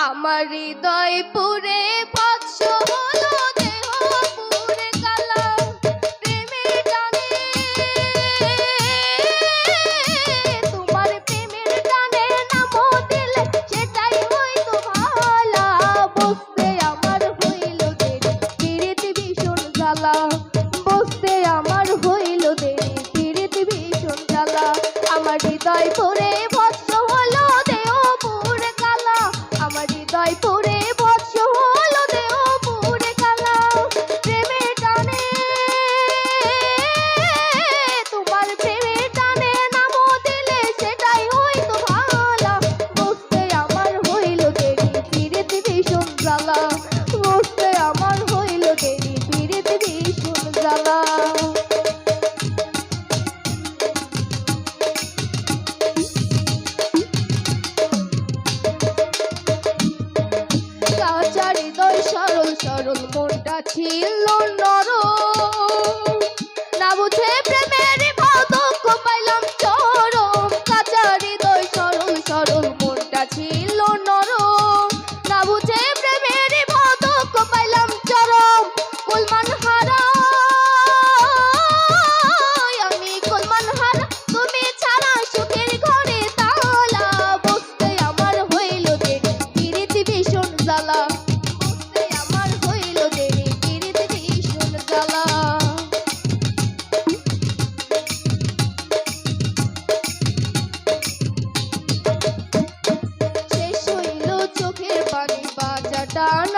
আমার হৃদয় পুরে বৎস হলো দেহ পুরে কালা প্রেমের টানে তোমার প্রেমের টানে নাম দিলে সেটাই হয়তো ভালা বুঝতে আমার হইল দেরি পিরিতি ভীষণ জ্বালা বুঝতে আমার হইল দেরি পিরিতি ভীষণ জ্বালা আমার হৃদয় পুরে বৎস হলো দেহ পুরে কালা আমার হৃদয় পুরে বৎস হলো দেহ পুরে কালা প্রেমের টানে তোমার প্রেমের টানে নাম দিলে সেটাই হয়তো ভালা বুঝতে আমার হইল দেরি পিরিতি ভীষণ জ্বালা বুঝতে আমার হইল দেরি পিরিতি ভীষণ জ্বালা কাচার হৃদয় সরল সরল মনটা ছিল নরম না বুঝে প্রেমের ভাদক পাইলাম চরম কাচার হৃদয় সরল সরল মনটা ছিল নরম না বুঝে প্রেমের ভাদক পাইলাম চরম কুলমান হারা আমি কুলমান হারা তুমি ছাড়া সুখের ঘরে তালা বুঝতে আমার হইল দেরি পিরিতি ভীষণ জ্বালা বুঝতে আমার হইল দেরি পিরিতি ভীষণ জ্বালা শেষ হইল চোখের পানি বাঁচা টান